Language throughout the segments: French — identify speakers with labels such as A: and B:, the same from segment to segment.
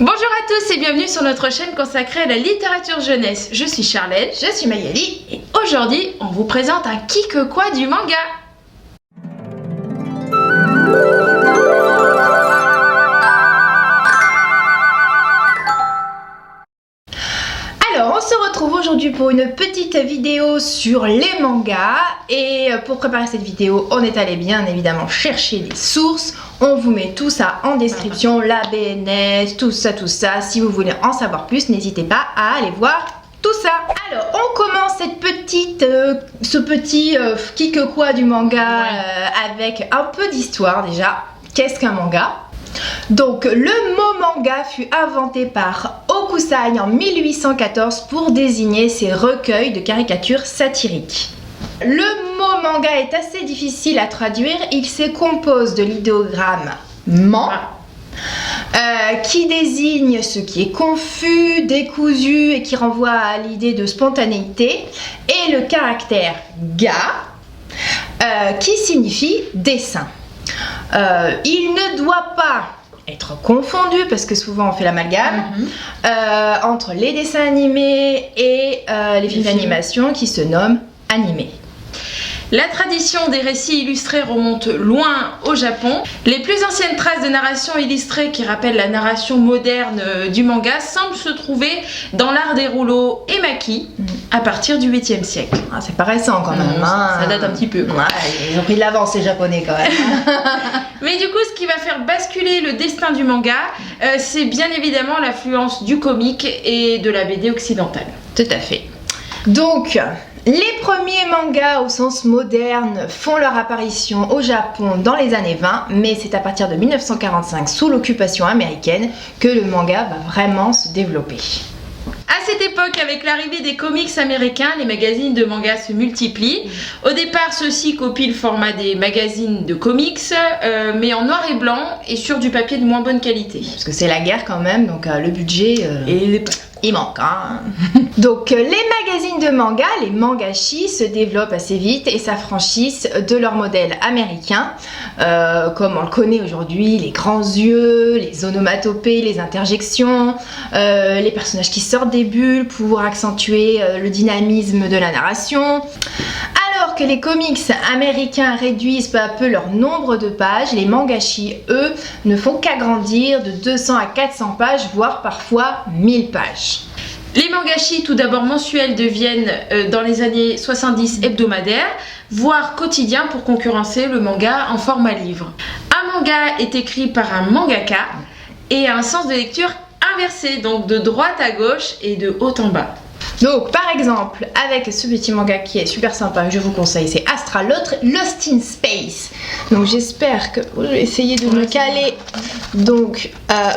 A: Bonjour à tous et bienvenue sur notre chaîne consacrée à la littérature jeunesse. Je suis Charlotte,
B: je suis Magali
A: et aujourd'hui on vous présente un qui que quoi du manga.
B: Alors on se retrouve aujourd'hui pour une petite vidéo sur les mangas et pour préparer cette vidéo on est allé bien évidemment chercher des sources. On vous met tout ça en description, la BNS, tout ça. Si vous voulez en savoir plus, n'hésitez pas à aller voir tout ça. Alors, on commence ce petit qui que quoi du manga avec un peu d'histoire déjà. Qu'est-ce qu'un manga ? Donc, le mot manga fut inventé par Hokusai en 1814 pour désigner ces recueils de caricatures satiriques. Le mot manga est assez difficile à traduire, il se compose de l'idéogramme man, qui désigne ce qui est confus, décousu et qui renvoie à l'idée de spontanéité, et le caractère ga, qui signifie dessin. Il ne doit pas être confondu, parce que souvent on fait l'amalgame, entre les dessins animés et les films d'animation qui se nomment animés.
A: La tradition des récits illustrés remonte loin au Japon. Les plus anciennes traces de narration illustrée qui rappellent la narration moderne du manga semblent se trouver dans l'art des rouleaux et maquis à partir du 8e siècle.
B: Ah, c'est pas récent quand même.
A: Ça date un petit peu.
B: Ils ont pris de l'avance les japonais quand même.
A: Mais du coup, ce qui va faire basculer le destin du manga, c'est bien évidemment l'affluence du comic et de la BD occidentale.
B: Tout à fait. Donc, les premiers mangas au sens moderne font leur apparition au Japon dans les années 20, mais c'est à partir de 1945, sous l'occupation américaine, que le manga va vraiment se développer.
A: À cette époque, avec l'arrivée des comics américains, les magazines de manga se multiplient. Au départ, ceux-ci copient le format des magazines de comics, mais en noir et blanc et sur du papier de moins bonne qualité.
B: Parce que c'est la guerre quand même, donc le budget... il manque, hein. Donc les magazines de manga, les mangashi, se développent assez vite et s'affranchissent de leur modèle américain, comme on le connaît aujourd'hui, les grands yeux, les onomatopées, les interjections, les personnages qui sortent des bulles pour accentuer le dynamisme de la narration. Alors que les comics américains réduisent peu à peu leur nombre de pages, les mangashi, eux, ne font qu'agrandir de 200 à 400 pages, voire parfois 1000 pages.
A: Les mangashi, tout d'abord mensuels, deviennent dans les années 70 hebdomadaires, voire quotidiens pour concurrencer le manga en format livre. Un manga est écrit par un mangaka et a un sens de lecture inversé, donc de droite à gauche et de haut en bas.
B: Donc par exemple, avec ce petit manga qui est super sympa, je vous conseille, c'est Astra, l'autre Lost in Space. Donc j'espère que je vais essayer de me caler. Donc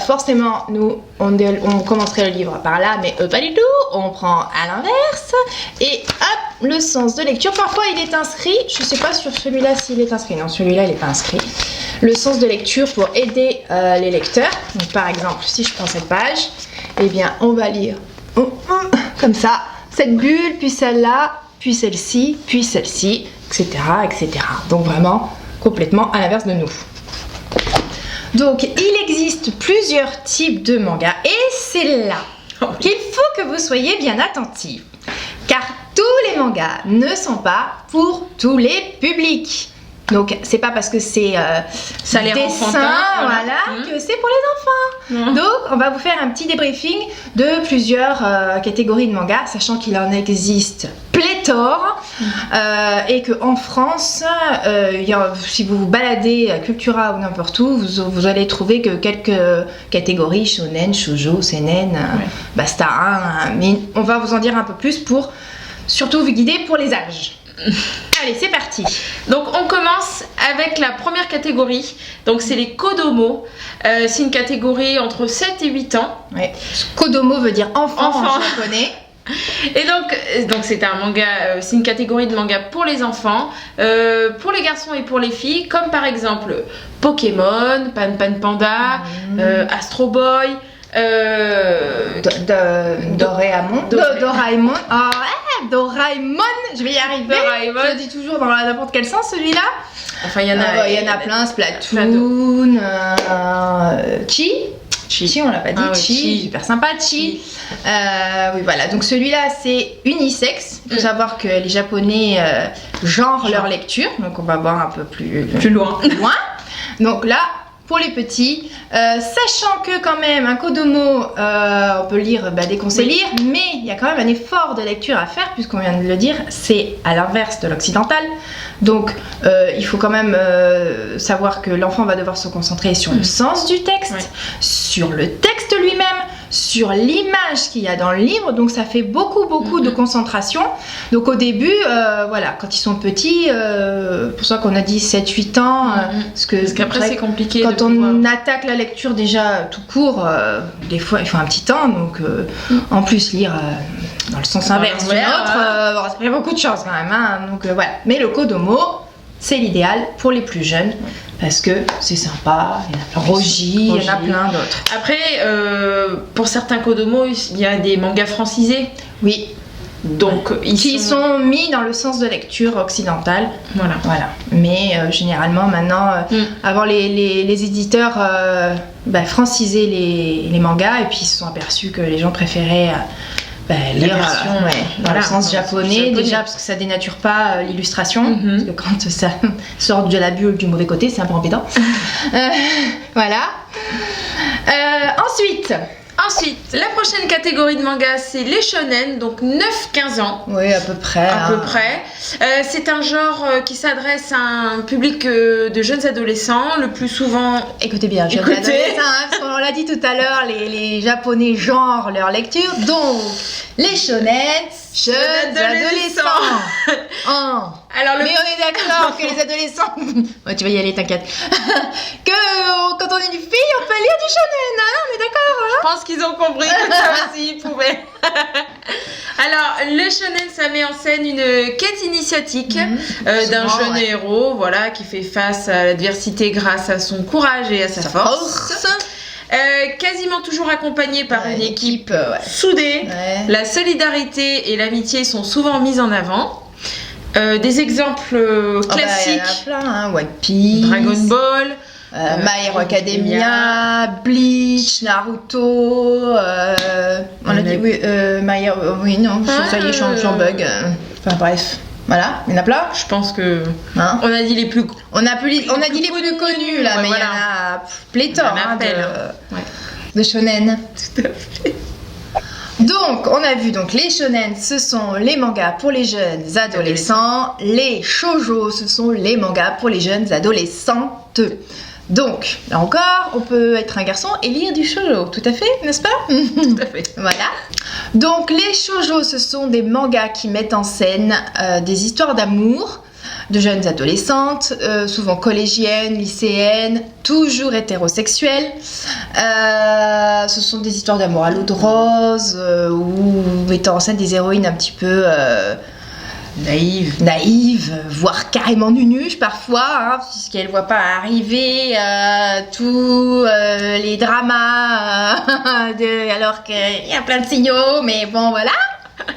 B: forcément, nous on commencerait le livre par là, mais pas du tout. On prend à l'inverse et hop, le sens de lecture. Parfois il est inscrit, je sais pas sur celui-là s'il est inscrit. Non, celui-là il n'est pas inscrit. Le sens de lecture pour aider les lecteurs. Donc par exemple, si je prends cette page, eh bien on va lire comme ça, cette bulle, puis celle-là, puis celle-ci, etc., etc. Donc vraiment complètement à l'inverse de nous. Donc il existe plusieurs types de mangas et c'est là qu'il faut que vous soyez bien attentifs, car tous les mangas ne sont pas pour tous les publics. Donc c'est pas parce que c'est dessin, voilà, que c'est pour les enfants. Donc on va vous faire un petit débriefing de plusieurs catégories de mangas, sachant qu'il en existe pléthore et que en France, si vous vous baladez à Cultura ou n'importe où, vous allez trouver que quelques catégories, shonen, shoujo, seinen, basta, hein, mais on va vous en dire un peu plus pour surtout vous guider pour les âges. Allez, c'est parti.
A: Donc on commence avec la première catégorie. Donc c'est les kodomo. C'est une catégorie entre 7 et 8 ans.
B: Ouais. Kodomo veut dire enfant en japonais.
A: Et donc c'est un manga, c'est une catégorie de manga pour les enfants, pour les garçons et pour les filles, comme par exemple Pokémon, Pan Pan Panda, Astro Boy,
B: Doraemon. Doraemon, je vais y arriver.
A: Doraemon.
B: Je le dis toujours dans n'importe quel sens celui-là.
A: Enfin, il y en a
B: plein, Splatoon, Chi, on l'a pas dit.
A: Ah ouais, Chi.
B: Super sympa, Chi. Oui, voilà. Donc celui-là, c'est unisexe. Il faut savoir que les Japonais genrent leur lecture. Donc on va voir un peu plus
A: loin.
B: Donc là, pour les petits, sachant que quand même un Kodomo, on peut lire dès qu'on sait lire, mais il y a quand même un effort de lecture à faire puisqu'on vient de le dire, c'est à l'inverse de l'occidental. Donc il faut quand même savoir que l'enfant va devoir se concentrer sur le sens du texte, sur le texte lui-même, sur l'image qu'il y a dans le livre. Donc ça fait beaucoup de concentration. Donc au début, voilà, quand ils sont petits, pour ça qu'on a dit 7-8 ans, parce
A: qu'après c'est compliqué.
B: Quand on attaque la lecture déjà tout court, des fois il faut un petit temps. Donc en plus lire dans le sens inverse d'une autre, ça fait beaucoup de choses quand même. Hein, donc voilà. Mais le Kodomo, c'est l'idéal pour les plus jeunes parce que c'est sympa, il y en a plein. Rogi, il y en a plein d'autres.
A: Après, pour certains Kodomo, il y a des mangas francisés.
B: Oui.
A: Donc,
B: qui sont mis dans le sens de lecture occidentale. Voilà. Mais généralement maintenant, avant les éditeurs francisaient les mangas et puis ils se sont aperçus que les gens préféraient lire dans le sens japonais déjà parce que ça dénature pas l'illustration parce que quand ça sort de la bulle du mauvais côté c'est un peu embêtant. Voilà. Ensuite,
A: la prochaine catégorie de manga, c'est les shonen, donc 9-15 ans.
B: Oui, à peu près.
A: C'est un genre qui s'adresse à un public de jeunes adolescents, le plus souvent...
B: Écoutez bien, jeunes adolescents, parce qu'on l'a dit tout à l'heure, les Japonais genrent leur lecture. Donc, les shonen, jeunes adolescents.
A: Alors,
B: mais on est d'accord que les adolescents... Ouais, tu vas y aller, t'inquiète. Que quand on est une fille, on peut lire du shonen, hein, on est d'accord, hein.
A: Je pense qu'ils ont compris que ça aussi, ils pouvaient. Alors, le shonen, ça met en scène une quête initiatique d'un jeune héros, voilà, qui fait face à l'adversité grâce à son courage et à sa force. Quasiment toujours accompagné par une équipe soudée. La solidarité et l'amitié sont souvent mises en avant. Des exemples classiques.
B: Il y en a plein, One Piece,
A: Dragon Ball,
B: My Hero Academia, Bleach, Naruto, on a dit My Hero, ça y est, je suis en bug. Enfin bref, voilà, il y en a plein.
A: Je pense que on a dit les plus
B: on a dit les plus connus là, mais il y en a pléthore de shonen.
A: Tout à fait.
B: Donc, on a vu les shonen, ce sont les mangas pour les jeunes adolescents. Les shoujo, ce sont les mangas pour les jeunes adolescentes. Donc, là encore, on peut être un garçon et lire du shoujo, tout à fait, n'est-ce pas?
A: Tout à fait.
B: Voilà. Donc, les shoujo, ce sont des mangas qui mettent en scène des histoires d'amour de jeunes adolescentes, souvent collégiennes, lycéennes, toujours hétérosexuelles. Ce sont des histoires d'amour à l'eau de rose ou mettant en scène des héroïnes un petit peu naïves, voire carrément nunuches parfois, puisqu'elles ne voient pas arriver tous les dramas alors qu'il y a plein de signaux, mais bon voilà.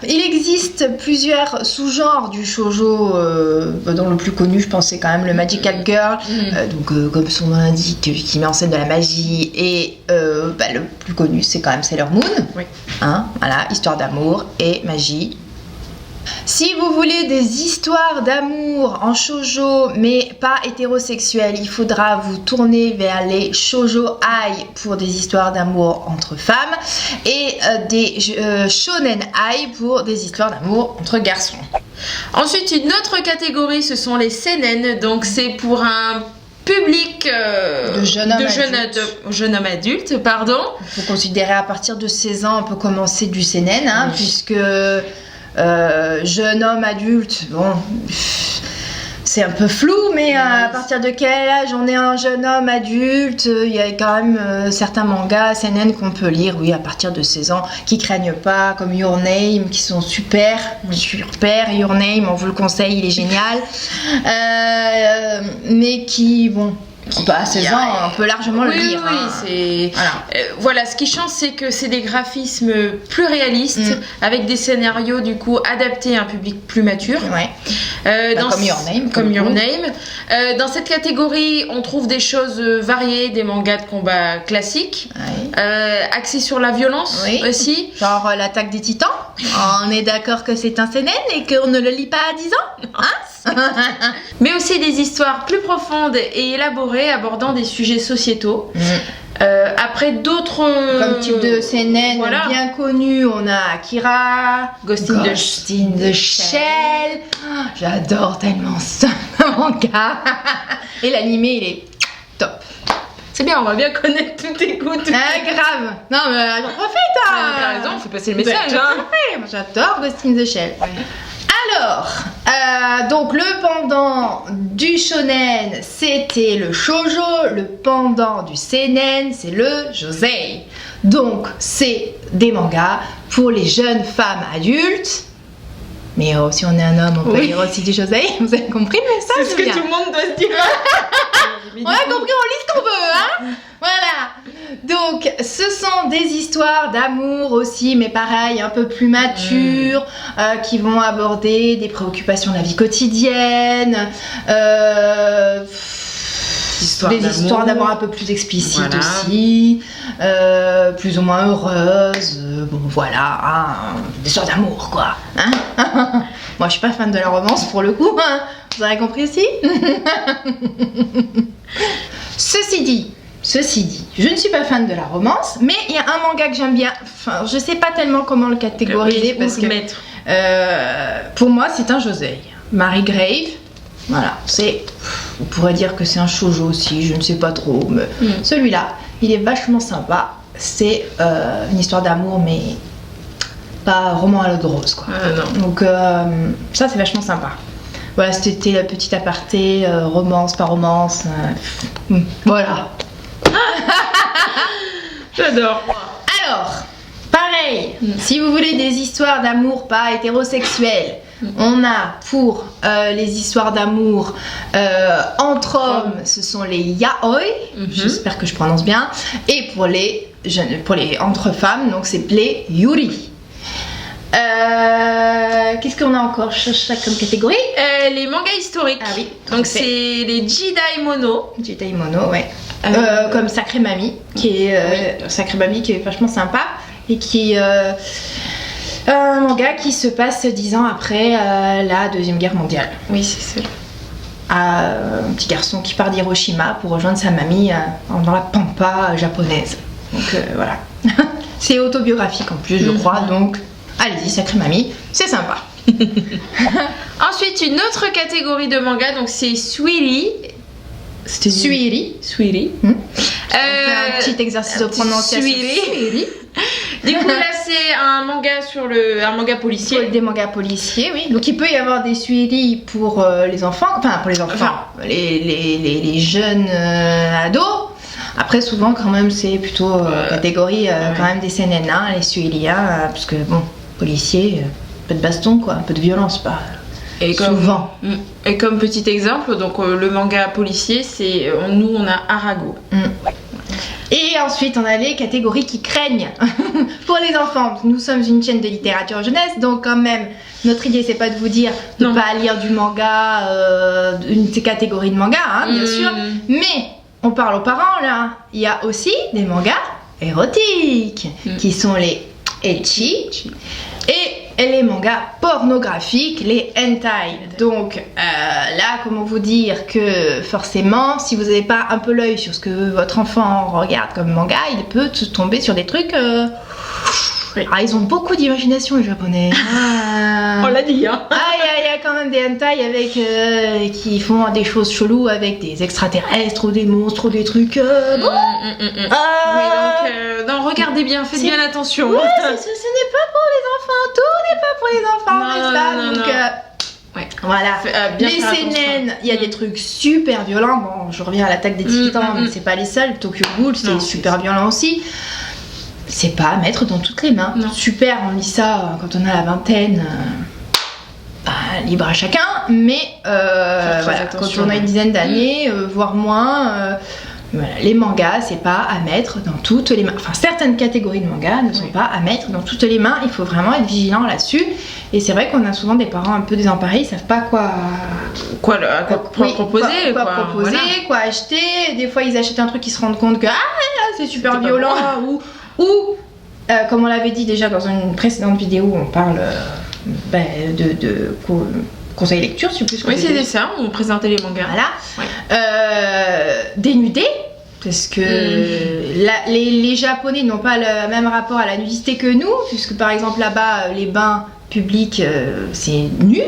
B: Il existe plusieurs sous-genres du shoujo, dont le plus connu, je pense, c'est quand même le Magical Girl, donc comme son nom l'indique, qui met en scène de la magie, et le plus connu, c'est quand même Sailor Moon.
A: Oui.
B: Voilà, histoire d'amour et magie. Si vous voulez des histoires d'amour en shoujo mais pas hétérosexuelles, il faudra vous tourner vers les shoujo ai pour des histoires d'amour entre femmes et des shonen ai pour des histoires d'amour entre garçons.
A: Ensuite, une autre catégorie, ce sont les seinen, donc c'est pour un public de jeune homme adulte, pardon.
B: Il faut considérer à partir de 16 ans, on peut commencer du seinen, puisque jeune homme adulte, bon, c'est un peu flou, mais à partir de quel âge on est un jeune homme adulte? Il y a quand même certains mangas seinen qu'on peut lire, à partir de 16 ans, qui craignent pas, comme Your Name, qui sont super. Your Name, on vous le conseille, il est génial, mais qui, À 16 ans, on peut largement le lire.
A: Oui,
B: hein.
A: c'est... Voilà, ce qui change, c'est que c'est des graphismes plus réalistes, avec des scénarios, du coup, adaptés à un public plus mature.
B: Ouais. Comme Your Name.
A: Comme Your Name. Dans cette catégorie, on trouve des choses variées, des mangas de combat classiques, axés sur la violence aussi.
B: Genre l'attaque des titans. On est d'accord que c'est un seinen et qu'on ne le lit pas à 10 ans, hein?
A: Mais aussi des histoires plus profondes et élaborées abordant des sujets sociétaux. Après d'autres...
B: Comme type de seinen bien connu, on a Akira, Ghost in the Shell. Oh, j'adore tellement ça, manga. Et l'animé, il est top.
A: C'est bien, on va bien connaître tous tes goûts.
B: Grave. Non mais j'en profite.
A: T'as raison, faut passer le message.
B: Moi, j'adore Ghost in the Shell. Alors, donc le pendant du shonen, c'était le shoujo, le pendant du seinen, c'est le josei. Donc, c'est des mangas pour les jeunes femmes adultes. Mais si on est un homme, on peut lire aussi du josei. Vous avez compris le message?
A: C'est ce que tout le monde doit se dire.
B: On a compris, on lit ce qu'on veut, hein? Voilà. Donc, ce sont des histoires d'amour aussi, mais pareil, un peu plus matures, qui vont aborder des préoccupations de la vie quotidienne, des histoires d'amour un peu plus explicites aussi, plus ou moins heureuses. Bon, voilà, hein, des histoires d'amour, quoi. Hein. Moi, je suis pas fan de la romance pour le coup, hein. Vous avez compris aussi? Ceci dit, je ne suis pas fan de la romance, mais il y a un manga que j'aime bien. Enfin, je sais pas tellement comment le catégoriser parce que pour moi c'est un josei. Mary Grave, voilà, on pourrait dire que c'est un shoujo aussi, je ne sais pas trop, mais celui-là, il est vachement sympa. C'est une histoire d'amour, mais pas roman à l'eau de rose, quoi. Donc ça c'est vachement sympa. Voilà, c'était la petite aparté, romance, pas romance. Voilà.
A: J'adore.
B: Alors, pareil, si vous voulez des histoires d'amour pas hétérosexuelles, on a pour les histoires d'amour entre hommes, ce sont les yaoi, j'espère que je prononce bien, et pour les entre femmes, donc c'est les yuri. Qu'est-ce qu'on a encore comme catégorie?
A: Les mangas historiques.
B: Ah oui.
A: Donc c'est les Jidaimono.
B: Jidaimono, ouais. Comme Sacré Mamie, qui est Sacré Mamie qui est vachement sympa et qui est un manga qui se passe 10 ans après la Deuxième Guerre mondiale.
A: Oui, c'est ça.
B: Un petit garçon qui part d'Hiroshima pour rejoindre sa mamie dans la pampa japonaise. Donc voilà. C'est autobiographique en plus, je crois, donc allez-y, Sacré Mamie, c'est sympa.
A: Ensuite, une autre catégorie de manga, donc c'est Suiri.
B: C'était Suiri.
A: On
B: fait un petit exercice de prononciation.
A: Suiri. Du coup, là, c'est un manga un manga policier.
B: Des mangas policiers, oui. Donc, il peut y avoir des suiris pour les enfants, les jeunes ados. Après, souvent, quand même, c'est plutôt catégorie quand même des seinen, hein, les suiris, parce que bon, policier, un peu de baston, quoi, un peu de violence, pas. Souvent.
A: Et comme petit exemple, donc le manga policier, c'est nous on a Arago.
B: Et ensuite on a les catégories qui craignent pour les enfants. Nous sommes une chaîne de littérature jeunesse, donc quand même notre idée c'est pas de vous dire de pas lire du manga, une catégorie de manga, hein, bien sûr, mais on parle aux parents là. Il y a aussi des mangas érotiques qui sont les ecchi et les mangas pornographiques, les hentai. Donc là, comment vous dire que forcément, si vous n'avez pas un peu l'œil sur ce que votre enfant regarde comme manga, il peut tomber sur des trucs... Ah, ils ont beaucoup d'imagination les japonais.
A: On l'a dit, hein.
B: Il y a quand même des hentai avec qui font des choses cheloues avec des extraterrestres ou des monstres ou des trucs. Oui,
A: donc non, regardez bien, faites bien attention.
B: Ouais, ce n'est pas pour les enfants, tout n'est pas pour les enfants, n'est-ce pas? Donc voilà. Les seinen, il y a des trucs super violents. Bon, je reviens à l'attaque des titans, mais c'est pas les seuls. Tokyo Ghoul, c'est super violent aussi. C'est pas à mettre dans toutes les mains. Non. Super, on lit ça quand on a la vingtaine. libre à chacun, mais
A: très
B: voilà,
A: attention,
B: quand on a une dizaine d'années, voire moins, voilà, les mangas, c'est pas à mettre dans toutes les mains. Enfin, certaines catégories de mangas ne sont pas à mettre dans toutes les mains. Il faut vraiment être vigilant là-dessus. Et c'est vrai qu'on a souvent des parents un peu désemparés, ils savent pas quoi
A: proposer,
B: quoi proposer,
A: voilà.
B: quoi acheter. Des fois, ils achètent un truc, ils se rendent compte que c'est super
A: C'était pas
B: violent, ou comme on l'avait dit déjà dans une précédente vidéo, on parle de conseil lecture, je sais plus ce que
A: Oui,
B: j'ai
A: c'était
B: dit.
A: ça, on présentait les mangas.
B: Voilà.
A: Ouais.
B: Dénudé, parce que les Japonais n'ont pas le même rapport à la nudité que nous, puisque par exemple là-bas, les bains publics, c'est nu,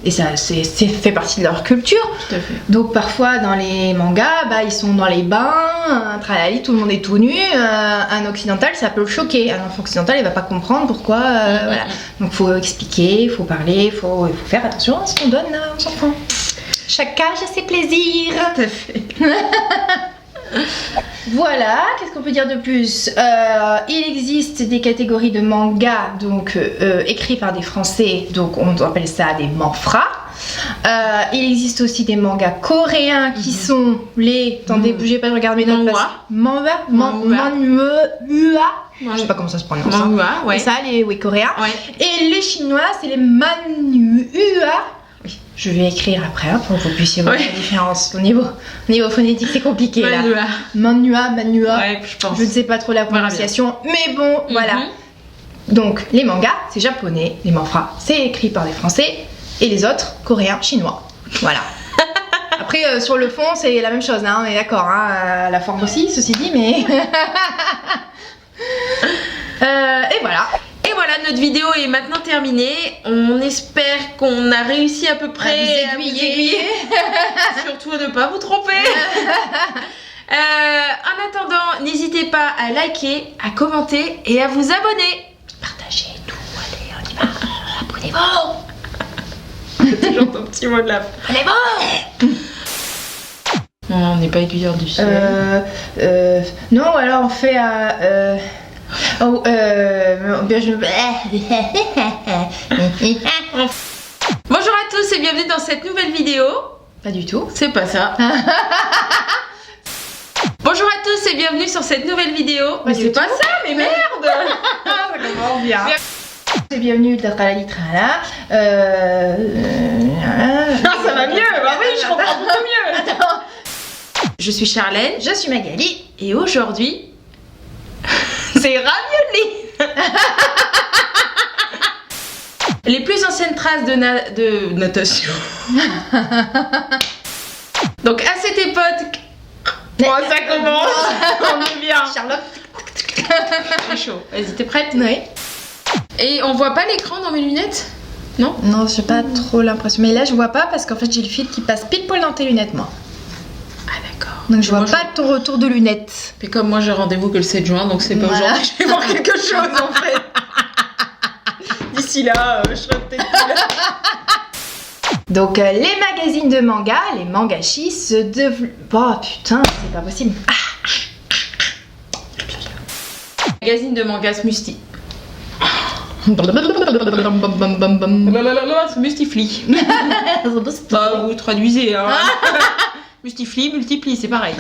B: et ça c'est fait partie de leur culture.
A: Tout à fait.
B: Donc parfois dans les mangas, ils sont dans les bains, tralali, tout le monde est tout nu. Un occidental, ça peut le choquer. Un enfant occidental, il va pas comprendre pourquoi. Voilà. Donc faut expliquer, faut parler, il faut faire attention à ce qu'on donne aux enfants. Chaque âge a ses plaisirs.
A: Tout à fait.
B: Voilà, qu'est-ce qu'on peut dire de plus? Il existe des catégories de mangas donc écrits par des Français, donc on appelle ça des manfras. Il existe aussi des mangas coréens qui sont les... Attendez, bougez pas, je regarde mes notes. Manhwa. Je sais pas comment ça se prononce.
A: Manhwa, ouais.
B: C'est ça, les coréens.
A: Ouais.
B: Et les chinois, c'est les manhua. Oui, je vais écrire après pour que vous puissiez voir la différence. Au niveau phonétique, c'est compliqué là. Manhua.
A: Ouais, je pense.
B: Je ne sais pas trop la prononciation, mais bon, voilà. Donc, les mangas, c'est japonais, les manfras, c'est écrit par des Français, et les autres, coréens, chinois. Voilà. Après, sur le fond, c'est la même chose, hein, on est d'accord, hein, la forme aussi, ceci dit, mais... et voilà.
A: Et voilà, notre vidéo est maintenant terminée. On espère qu'on a réussi à peu près
B: à vous aiguiller.
A: Surtout à ne pas vous tromper. En attendant, n'hésitez pas à liker, à commenter et à vous abonner.
B: Partagez tout, allez, on y va. Abonnez-vous.
A: Toujours ton petit mot de la fin.
B: Abonnez-vous.
A: Non, on n'est pas aiguilleur du ciel.
B: Non, alors on fait
A: Bonjour à tous et bienvenue dans cette nouvelle vidéo.
B: Pas du tout.
A: C'est pas ça. Bonjour à tous et bienvenue sur cette nouvelle vidéo. Mais c'est pas ça, mais merde.
B: Ça commence bien. Et bienvenue d'être à la litrala.
A: Ça va mieux. Bah oui, je comprends beaucoup mieux.
B: Attends.
A: Je suis Charlène.
B: Je suis Magali.
A: Et aujourd'hui, c'est ravioli. Les plus anciennes traces de natation. Donc à cette époque, ça commence. On est bien.
B: Charlotte.
A: C'est chaud. Vas-y, t'es prête?
B: Oui.
A: Et on voit pas l'écran dans mes lunettes? Non?
B: Non, j'ai pas trop l'impression. Mais là, je vois pas parce qu'en fait, j'ai le fil qui passe pile poil dans tes lunettes, moi.
A: Ah d'accord.
B: Donc je vois
A: Moi,
B: pas ton retour de lunettes.
A: Puis comme moi j'ai rendez-vous que le 7 juin, donc c'est pas
B: Voilà.
A: aujourd'hui que je vais voir quelque chose en fait. D'ici là, je serai peut-être plus là.
B: Donc les magazines de manga, les mangashis se développent... Oh putain, c'est pas possible.
A: Magazine de mangas Musti. Mustifli. Bah vous traduisez hein. Mustifli, multiplie, c'est pareil.